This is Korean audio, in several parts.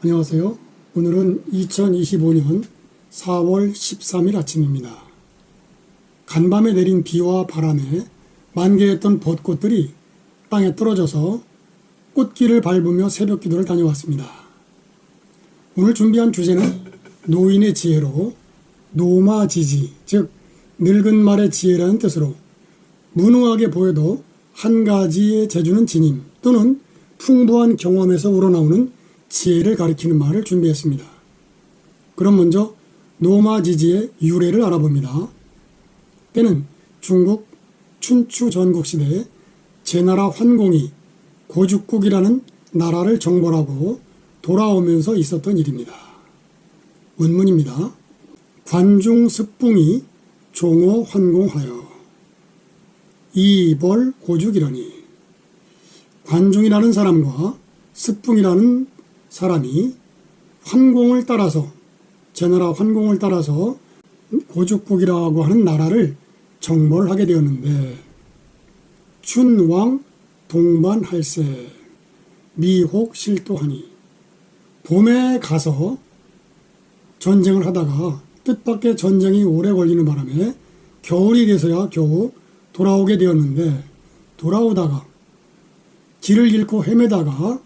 안녕하세요. 오늘은 2025년 4월 13일 아침입니다. 간밤에 내린 비와 바람에 만개했던 벚꽃들이 땅에 떨어져서 꽃길을 밟으며 새벽 기도를 다녀왔습니다. 오늘 준비한 주제는 노인의 지혜로 노마지지, 즉 늙은 말의 지혜라는 뜻으로 무능하게 보여도 한 가지의 재주는 지님 또는 풍부한 경험에서 우러나오는 지혜를 가리키는 말을 준비했습니다. 그럼 먼저 노마지지의 유래를 알아봅니다. 때는 중국 춘추 전국시대에 제나라 환공이 고죽국이라는 나라를 정벌하고 돌아오면서 있었던 일입니다. 원문입니다. 관중 습붕이 종호 환공하여 이벌 고죽이러니. 관중이라는 사람과 습붕이라는 사람이 환공을 따라서, 제나라 환공을 따라서 고죽국이라고 하는 나라를 정벌하게 되었는데, 춘왕 동반할세 미혹 실도하니, 봄에 가서 전쟁을 하다가 뜻밖의 전쟁이 오래 걸리는 바람에 겨울이 돼서야 겨우 돌아오게 되었는데, 돌아오다가 길을 잃고 헤매다가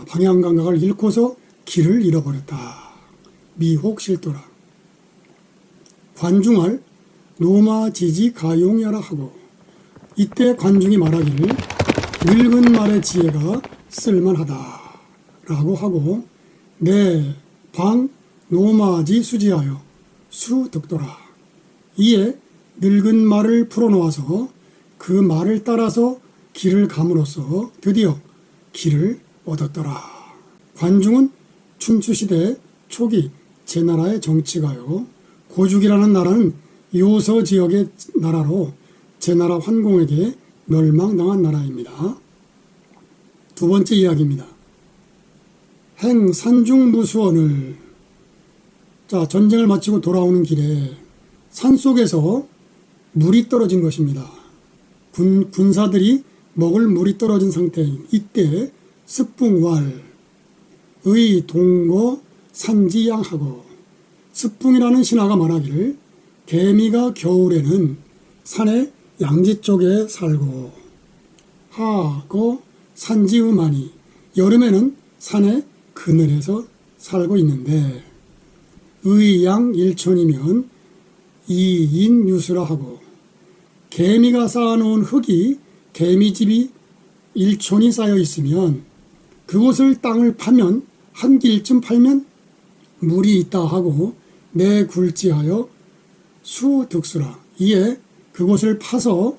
방향 감각을 잃고서 길을 잃어버렸다. 미혹실도라. 관중할 노마지지 가용야라 하고, 이때 관중이 말하기를 늙은 말의 지혜가 쓸만하다 라고 하고, 내 방 노마지 수지하여 수득도라. 이에 늙은 말을 풀어놓아서 그 말을 따라서 길을 감으로써 드디어 길을 얻었더라. 관중은 춘추시대 초기 제나라의 정치가요, 고죽이라는 나라는 요서 지역의 나라로 제나라 환공에게 멸망당한 나라입니다. 두 번째 이야기입니다. 행 산중무수원을, 전쟁을 마치고 돌아오는 길에 산속에서 물이 떨어진 것입니다. 군사들이 먹을 물이 떨어진 상태인 이때 습붕왈 의 동거 산지양하고, 습붕이라는 신하가 말하기를 개미가 겨울에는 산의 양지 쪽에 살고 하고 산지음하니, 여름에는 산의 그늘에서 살고 있는데, 의양 일촌이면 이인유수라 하고, 개미가 쌓아놓은 흙이 개미집이 일촌이 쌓여 있으면 그곳을 땅을 파면 한 길쯤 팔면 물이 있다 하고 내 굴지하여 수득수라. 이에 그곳을 파서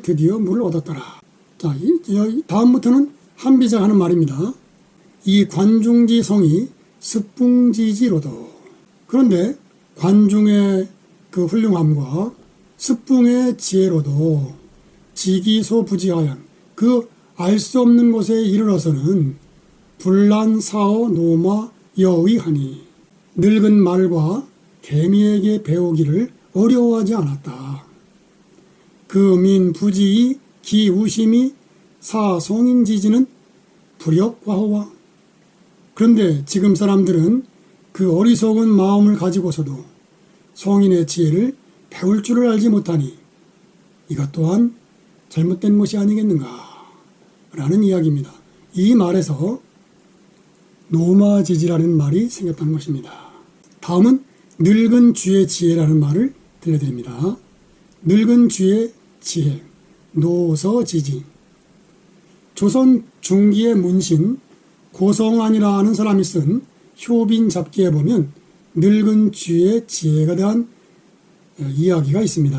드디어 물을 얻었더라. 다음부터는 한비자가 하는 말입니다. 이 관중지 성이 습붕지지로도. 그런데 관중의 그 훌륭함과 습붕의 지혜로도 지기소부지하연, 그 알 수 없는 곳에 이르러서는 불란사어 노마 여의하니, 늙은 말과 개미에게 배우기를 어려워하지 않았다. 그민 부지이 기우심이 사성인지지는 불역과호와. 그런데 지금 사람들은 그 어리석은 마음을 가지고서도 성인의 지혜를 배울 줄을 알지 못하니 이것 또한 잘못된 것이 아니겠는가 라는 이야기입니다. 이 말에서 노마지지라는 말이 생겼다는 것입니다. 다음은 늙은 쥐의 지혜라는 말을 들려드립니다. 늙은 쥐의 지혜, 노서지지. 조선 중기의 문신 고성안이라 하는 사람이 쓴 효빈 잡기에 보면 늙은 쥐의 지혜에 대한 이야기가 있습니다.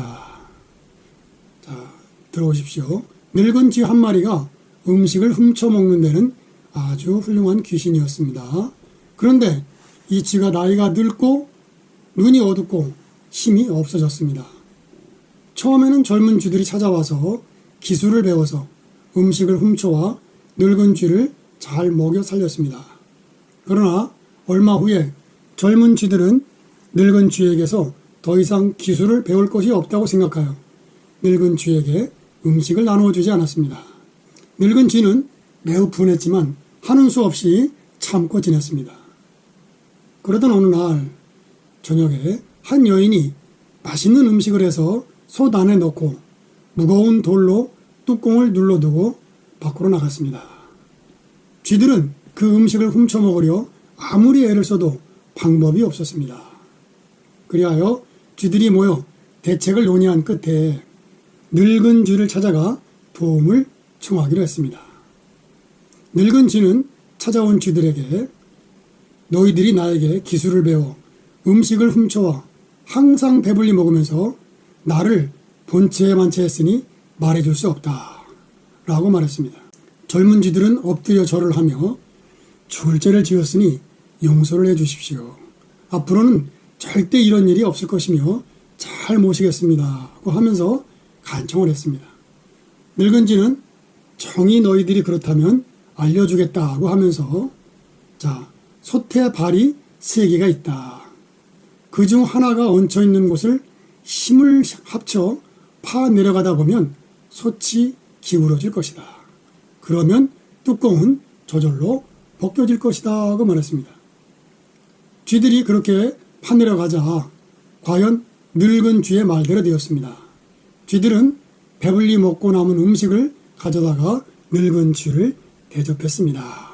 자, 들어오십시오. 늙은 쥐 한 마리가 음식을 훔쳐먹는 데는 아주 훌륭한 귀신이었습니다. 그런데 이 쥐가 나이가 늙고 눈이 어둡고 힘이 없어졌습니다. 처음에는 젊은 쥐들이 찾아와서 기술을 배워서 음식을 훔쳐와 늙은 쥐를 잘 먹여 살렸습니다. 그러나 얼마 후에 젊은 쥐들은 늙은 쥐에게서 더 이상 기술을 배울 것이 없다고 생각하여 늙은 쥐에게 음식을 나누어 주지 않았습니다. 늙은 쥐는 매우 분했지만 하는 수 없이 참고 지냈습니다. 그러던 어느 날 저녁에 한 여인이 맛있는 음식을 해서 솥 안에 넣고 무거운 돌로 뚜껑을 눌러두고 밖으로 나갔습니다. 쥐들은 그 음식을 훔쳐 먹으려 아무리 애를 써도 방법이 없었습니다. 그리하여 쥐들이 모여 대책을 논의한 끝에 늙은 쥐를 찾아가 도움을 청하기로 했습니다. 늙은 쥐는 찾아온 쥐들에게 너희들이 나에게 기술을 배워 음식을 훔쳐와 항상 배불리 먹으면서 나를 본체에 만체했으니 말해줄 수 없다 라고 말했습니다. 젊은 쥐들은 엎드려 절을 하며 죽을 죄를 지었으니 용서를 해주십시오. 앞으로는 절대 이런 일이 없을 것이며 잘 모시겠습니다 하고 하면서 간청을 했습니다. 늙은 쥐는 정이 너희들이 그렇다면 알려주겠다고 하면서 솥에 발이 3개가 있다. 그중 하나가 얹혀있는 곳을 힘을 합쳐 파 내려가다 보면 솥이 기울어질 것이다. 그러면 뚜껑은 저절로 벗겨질 것이다 하고 말했습니다. 쥐들이 그렇게 파 내려가자 과연 늙은 쥐의 말대로 되었습니다. 쥐들은 배불리 먹고 남은 음식을 가져다가 늙은 쥐를 대접했습니다.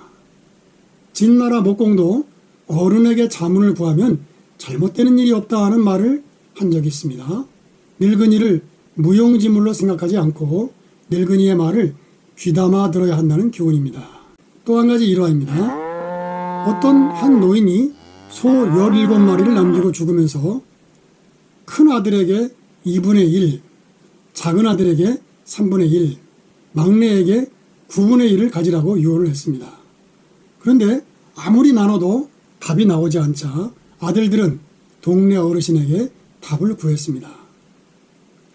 진나라 목공도 어른에게 자문을 구하면 잘못되는 일이 없다 하는 말을 한 적이 있습니다. 늙은이를 무용지물로 생각하지 않고 늙은이의 말을 귀담아 들어야 한다는 교훈입니다. 또 한 가지 일화입니다. 어떤 한 노인이 소 17마리를 남기고 죽으면서 큰 아들에게 2분의 1, 작은 아들에게 3분의 1, 막내에게 9분의 1을 가지라고 유언을 했습니다. 그런데 아무리 나눠도 답이 나오지 않자 아들들은 동네 어르신에게 답을 구했습니다.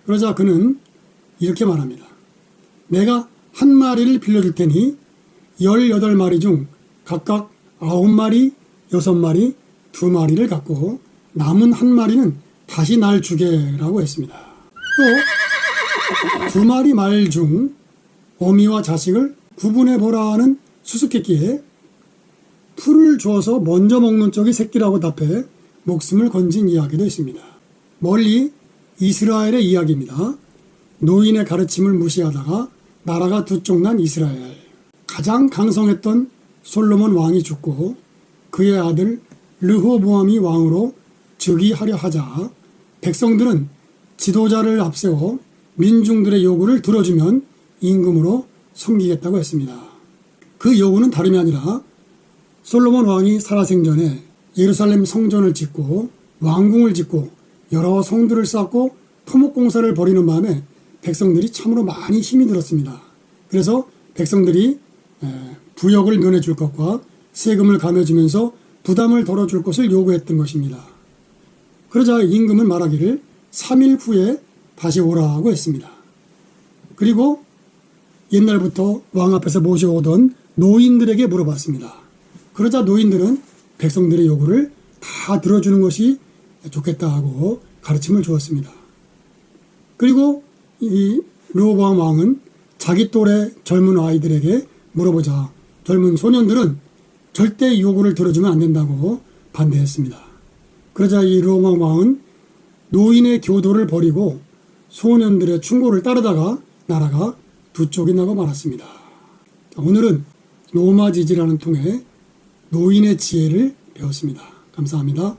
그러자 그는 이렇게 말합니다. 내가 한 마리를 빌려줄 테니 18마리 중 각각 9마리, 6마리, 2마리를 갖고 남은 한 마리는 다시 날 주게라고 했습니다. 또 2마리 말 중 어미와 자식을 구분해보라는 수수께끼에 풀을 주어서 먼저 먹는 쪽이 새끼라고 답해 목숨을 건진 이야기도 있습니다. 멀리 이스라엘의 이야기입니다. 노인의 가르침을 무시하다가 나라가 두 쪽 난 이스라엘. 가장 강성했던 솔로몬 왕이 죽고 그의 아들 르호보암이 왕으로 즉위하려 하자 백성들은 지도자를 앞세워 민중들의 요구를 들어주면 임금으로 섬기겠다고 했습니다. 그 요구는 다름이 아니라 솔로몬 왕이 살아생전에 예루살렘 성전을 짓고 왕궁을 짓고 여러 성들을 쌓고 토목공사를 벌이는 바람에 백성들이 참으로 많이 힘이 들었습니다. 그래서 백성들이 부역을 면해줄 것과 세금을 감해주면서 부담을 덜어줄 것을 요구했던 것입니다. 그러자 임금은 말하기를 3일 후에 다시 오라고 했습니다. 그리고 옛날부터 왕 앞에서 모셔오던 노인들에게 물어봤습니다. 그러자 노인들은 백성들의 요구를 다 들어주는 것이 좋겠다 하고 가르침을 주었습니다. 그리고 이 르호보암 왕은 자기 또래 젊은 아이들에게 물어보자 젊은 소년들은 절대 요구를 들어주면 안 된다고 반대했습니다. 그러자 이 르호보암 왕은 노인의 교도를 버리고 소년들의 충고를 따르다가 나라가 두 쪽이 나고 말았습니다. 오늘은 로마지지라는 통해 노인의 지혜를 배웠습니다. 감사합니다.